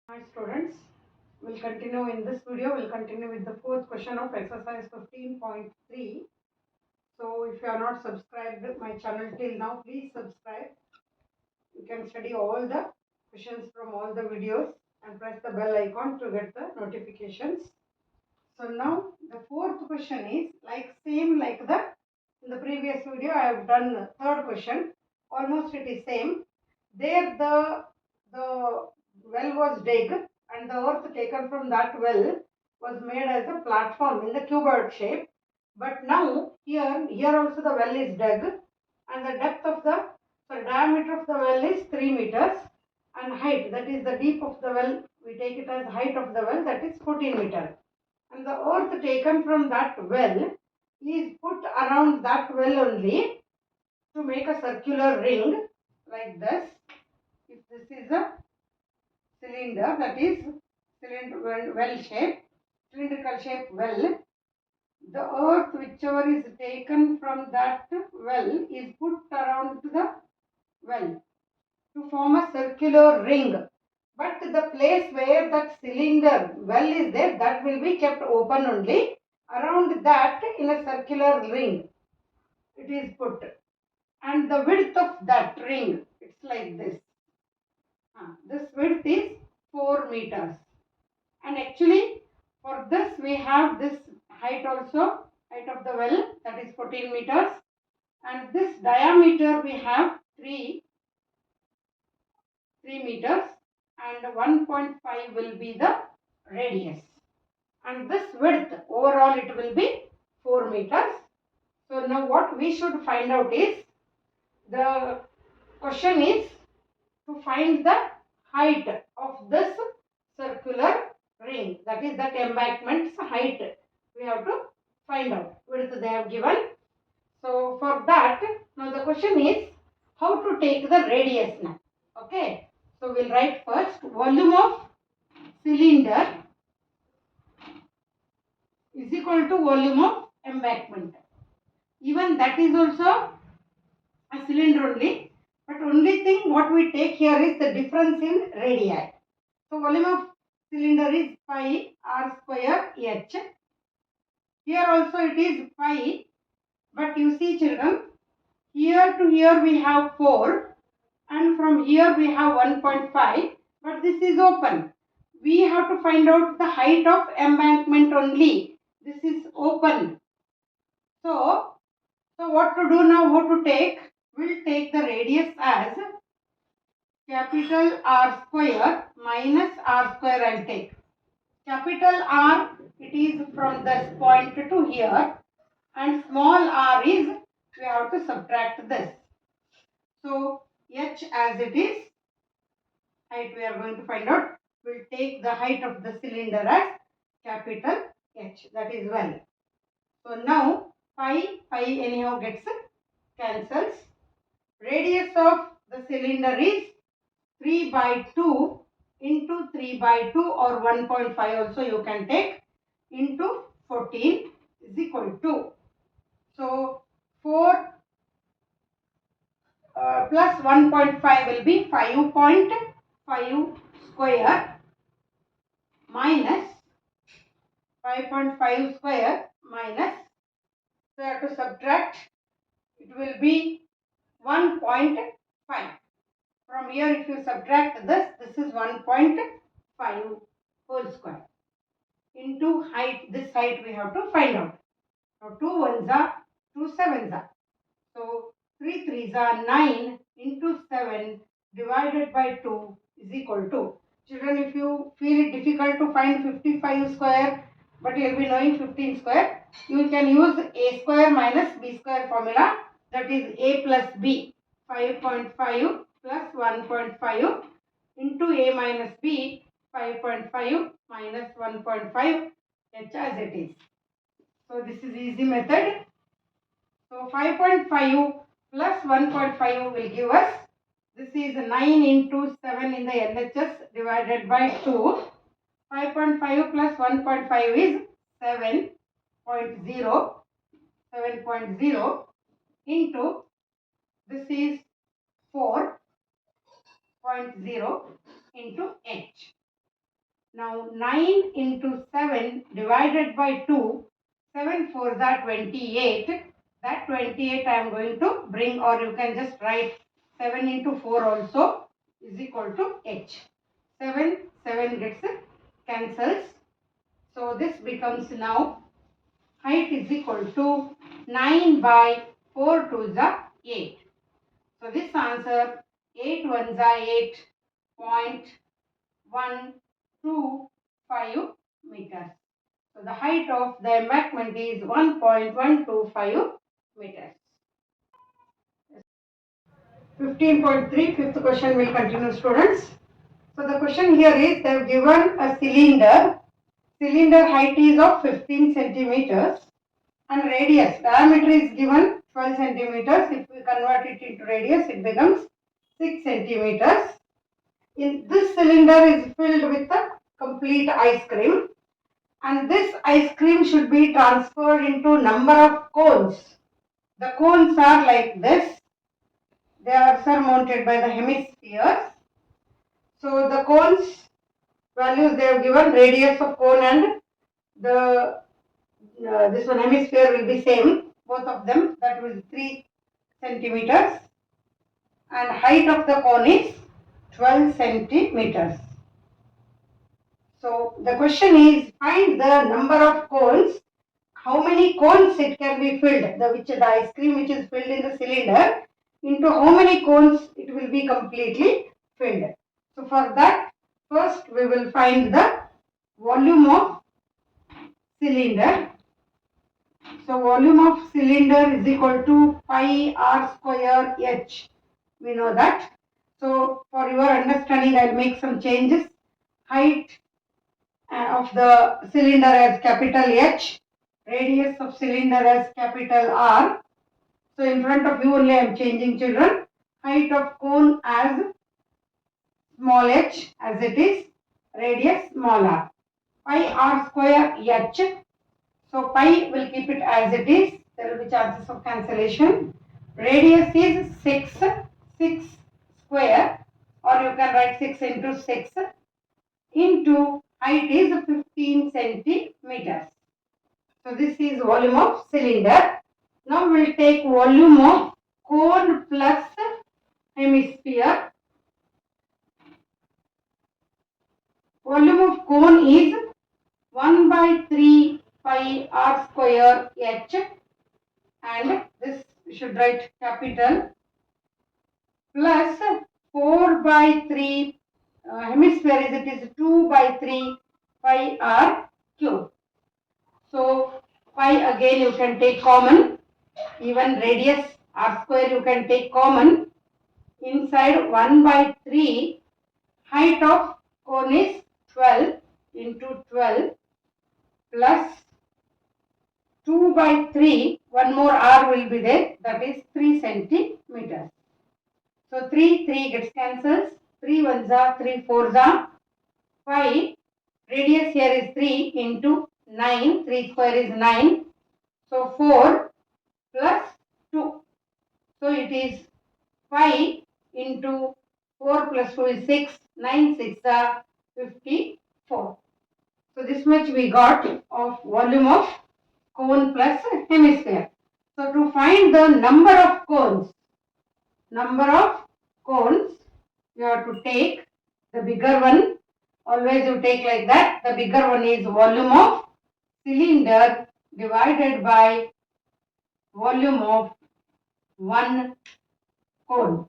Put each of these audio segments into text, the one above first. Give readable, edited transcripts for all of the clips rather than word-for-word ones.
Hi students, we'll continue in this video. We'll continue with the fourth question of exercise 15.3. So if you are not subscribed my channel till now, please subscribe. You can study all the questions from all the videos and press the bell icon to get the notifications. So now the fourth question is like same like the in the previous video I have done the third question. Almost it is same. There the well was dug and the earth taken from that well was made as a platform in the cuboid shape. But now here also the well is dug and the depth of the diameter of the well is 3 meters and height, that is the deep of the well, we take it as height of the well, that is 14 meters. And the earth taken from that well is put around that well only to make a circular ring like this. If this is a cylinder, that is cylinder well shape, cylindrical shape well, the earth whichever is taken from that well is put around the well to form a circular ring. But the place where that cylinder well is there, that will be kept open only. Around that in a circular ring it is put. And the width of that ring, it's like this. This width is 4 meters. And actually for this we have this height also, height of the well, that is 14 meters. And this diameter we have 3 meters and 1.5 will be the radius. And this width overall it will be 4 meters. So now what we should find out is, the question is to find the height of this circular ring, that is that embankment's height we have to find out. Width they have given. So for that, now the question is how to take the radius now. Okay, so we'll write first volume of cylinder is equal to volume of embankment. Even that is also a cylinder only, but only thing what we take here is the difference in radii. So volume of cylinder is pi r square h. Here also it is pi, but you see children, here to here we have 4 and from here we have 1.5, but this is open. We have to find out the height of embankment only. This is open. So what to do now, how to take? We'll take the radius as capital R square minus R square and take. Capital R, it is from this point to here, and small r is, we have to subtract this. So h as it is, height we are going to find out. We'll take the height of the cylinder as capital H, that is well. So now pi anyhow gets cancels. Radius of the cylinder is 3 by 2 into 3 by 2 or 1.5 also you can take into 14 is equal to. So 4 plus 1.5 will be 5.5 square minus 5.5 square minus, so you have to subtract, it will be 1.5. From here if you subtract this is 1.5 whole square into height. This height we have to find out. So 2 ones are 2 sevens are. So 3 threes are 9 into 7 divided by 2 is equal to. Children, if you feel it difficult to find 55 square, but you will be knowing 15 square, you can use a square minus b square formula, that is a plus b. 5.5 plus 1.5 into a minus b, 5.5 minus 1.5, h as it is. So this is easy method. So 5.5 plus 1.5 will give us, this is 9 into 7 in the LHS divided by 2. 5.5 plus 1.5 is 7.0. 7.0 into, this is 4.0 into h. Now 9 into 7 divided by 2, 7 4s are 28. That 28 I am going to bring, or you can just write 7 into 4 also is equal to h. 7 gets cancels. So this becomes now height is equal to 9 by 4 2s are 8. So this answer 8 1s are 8.125 meters. So the height of the embankment is 1.125 meters. 15.3, fifth question will continue, students. So the question here is they have given a cylinder. Cylinder height is of 15 centimeters and radius, diameter is given 12 centimeters. If we convert it into radius, it becomes 6 centimeters. In this cylinder is filled with a complete ice cream, and this ice cream should be transferred into number of cones. The cones are like this. They are surmounted by the hemispheres. So the cones values they have given, radius of cone and the this one hemisphere will be same, both of them, that will be 3 centimeters, and height of the cone is 12 centimeters. So the question is find the number of cones, how many cones it can be filled, the ice cream which is filled in the cylinder, into how many cones it will be completely filled. So for that, first we will find the volume of cylinder. So volume of cylinder is equal to pi r square h. We know that. So for your understanding, I will make some changes. Height of the cylinder as capital H, radius of cylinder as capital R. So in front of you only I am changing, children. Height of cone as small h as it is, radius small r. Pi r square h. So pi will keep it as it is. There will be chances of cancellation. Radius is 6 square, or you can write 6 into 6 into height is 15 centimeters. So this is volume of cylinder. Now we will take volume of cone plus hemisphere. Volume of cone is 1 by 3 pi r square h, and this we should write capital, plus 4 by 3 hemisphere is it is 2 by 3 pi r cube. So pi again you can take common, even radius r square you can take common. Inside 1 by 3, height of cone is 12 into 12 plus 2 by 3, one more r will be there, that is 3 centimeters. So 3 gets cancels, 3 ones are 3 fours are 5. Radius here is 3 into 9, 3 square is 9. So 4 plus 2. So it is 5 into 4 plus 2 is 6, 9 6 are 54. So this much we got of volume of cone plus hemisphere. So to find the number of cones, you have to take the bigger one. Always you take like that. The bigger one is volume of cylinder divided by volume of one cone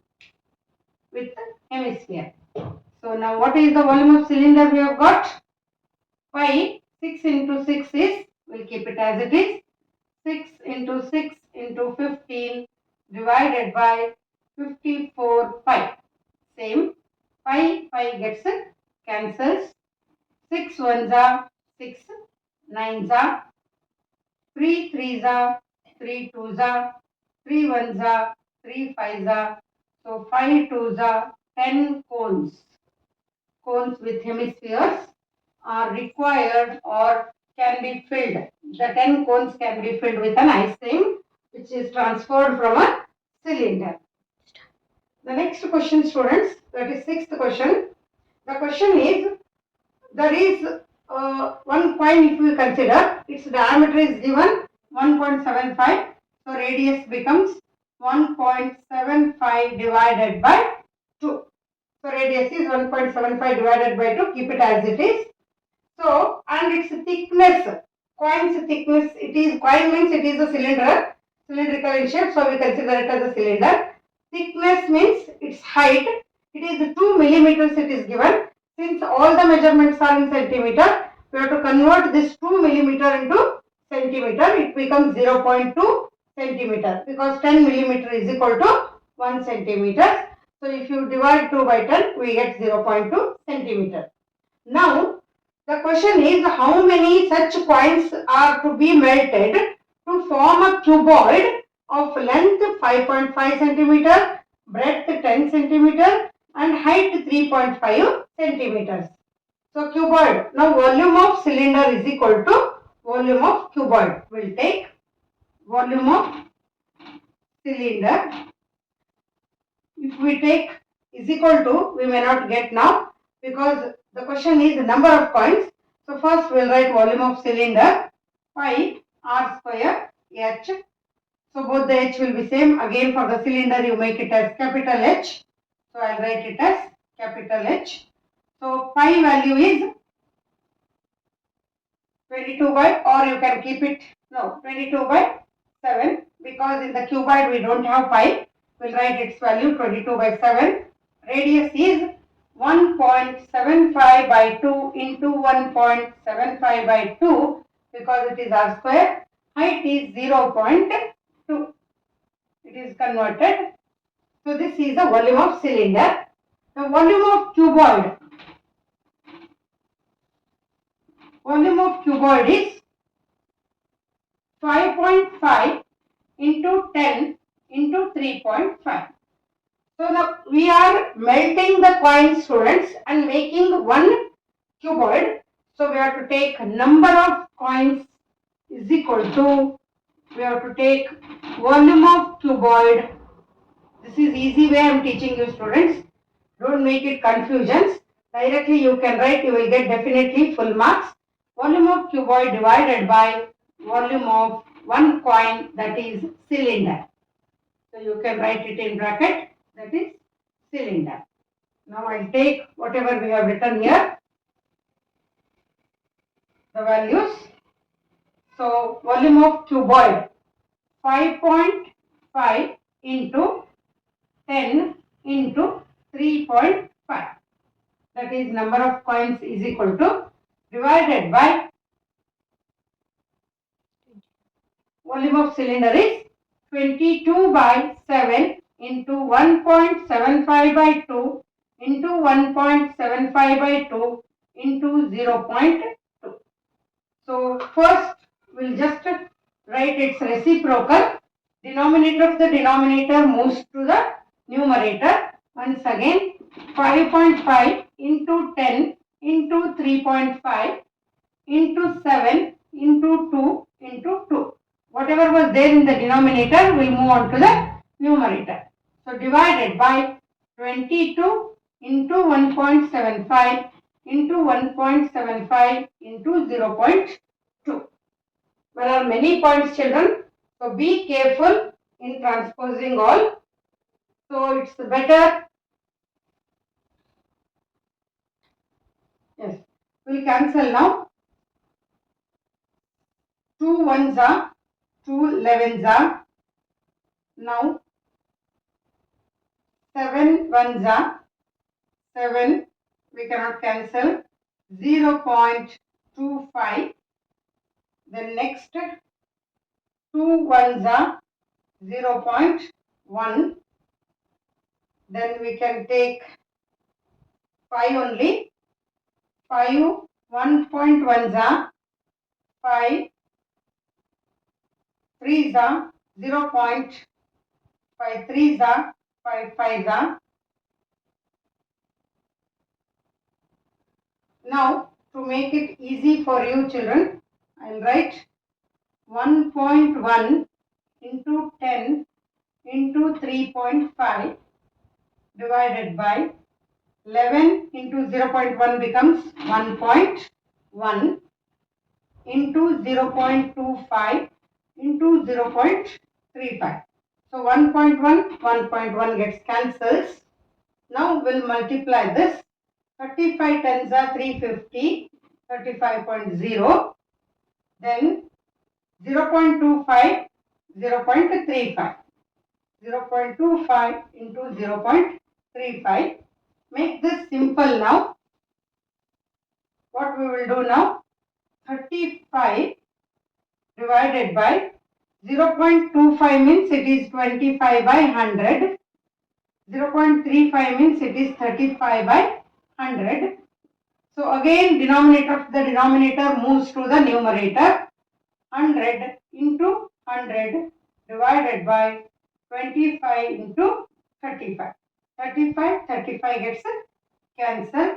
with hemisphere. So now what is the volume of cylinder we have got? Pi, 6 into 6 is, we'll keep it as it is, 6 into 6 into 15 divided by 54 pi. Same, pi gets cancels. 6 ones are 6, 9s are 3 3s are 3 2s are 3 ones are 3 5s are, so 5 2s are 10 cones. Cones with hemispheres are required or can be filled. The 10 cones can be filled with an ice cream which is transferred from a cylinder. The next question, students, that is sixth question. The question is there is one coin. If we consider its diameter is given 1.75, so radius becomes 1.75 divided by 2. So radius is 1.75 divided by 2. Keep it as it is. So, and its thickness, coin's thickness, it is, coin means it is a cylinder, cylindrical in shape, so we consider it as a cylinder. Thickness means its height, it is 2 millimeters it is given. Since all the measurements are in centimeter, we have to convert this 2 millimeter into centimeter, it becomes 0.2 centimeter because 10 millimeter is equal to 1 centimeter. So, if you divide 2 by 10, we get 0.2 centimeter. Now, the question is how many such coins are to be melted to form a cuboid of length 5.5 centimeter, breadth 10 centimeter and height 3.5 centimeters. So cuboid. Now volume of cylinder is equal to volume of cuboid. We'll take volume of cylinder. If we take is equal to, we may not get now because the question is the number of coins. So first we'll write volume of cylinder pi r square h. So both the h will be same. Again for the cylinder you make it as capital H. So I'll write it as capital H. So pi value is 22 by, or you can keep it, no, 22 by 7 because in the cuboid we don't have pi. We'll write its value 22 by 7. Radius is 1.75 by 2 into 1.75 by 2 because it is r square. Height is 0.2. It is converted. So this is the volume of cylinder. The volume of cuboid. Volume of cuboid is 5.5 into 10 into 3.5. So we are melting the coin, students, and making one cuboid. So we have to take number of coins is equal to, we have to take volume of cuboid. This is easy way I am teaching you, students. Don't make it confusions. Directly you can write, you will get definitely full marks. Volume of cuboid divided by volume of one coin, that is cylinder. So you can write it in bracket, that is cylinder. Now I'll take whatever we have written here, the values. So volume of cuboid 5.5 into 10 into 3.5. That is number of coins is equal to, divided by volume of cylinder is 22 by 7 into 1.75 by 2 into 1.75 by 2 into 0.2. So first we'll just write its reciprocal. Denominator of the denominator moves to the numerator. Once again 5.5 into 10 into 3.5 into 7 into 2 into 2. Whatever was there in the denominator will move on to the numerator. So divided by 22 into 1.75 into 1.75 into 0.2. There are many points, children. So be careful in transposing all. So it's better. Yes. We'll cancel now. 2 ones are 2 11s are. Now 7 ones are 7. We cannot cancel. 0.25. Then next 2 ones are 0.1. Then we can take 5 only. 5 1.1s are 5. 3s are 0.5 3s are 5 5s are. Now to make it easy for you children, I will write 1.1 into 10 into 3.5 divided by 11 into 0.1 becomes 1.1 into 0.25 into 0.35. So 1.1, 1.1 gets cancels. Now we'll multiply this. 35 tens are 350, 35.0. Then 0.25, 0.35. 0.25 into 0.35. Make this simple now. What we will do now? 35 divided by 0.25 means it is 25 by 100. 0.35 means it is 35 by 100. So again denominator of the denominator moves to the numerator. 100 into 100 divided by 25 into 35. 35 gets cancelled.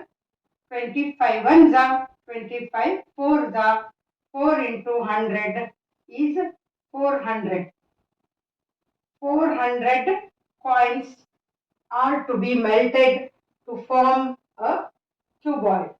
25 ones are 25, 4 the 4 into 100 is 400. 400 coins are to be melted to form a cuboid.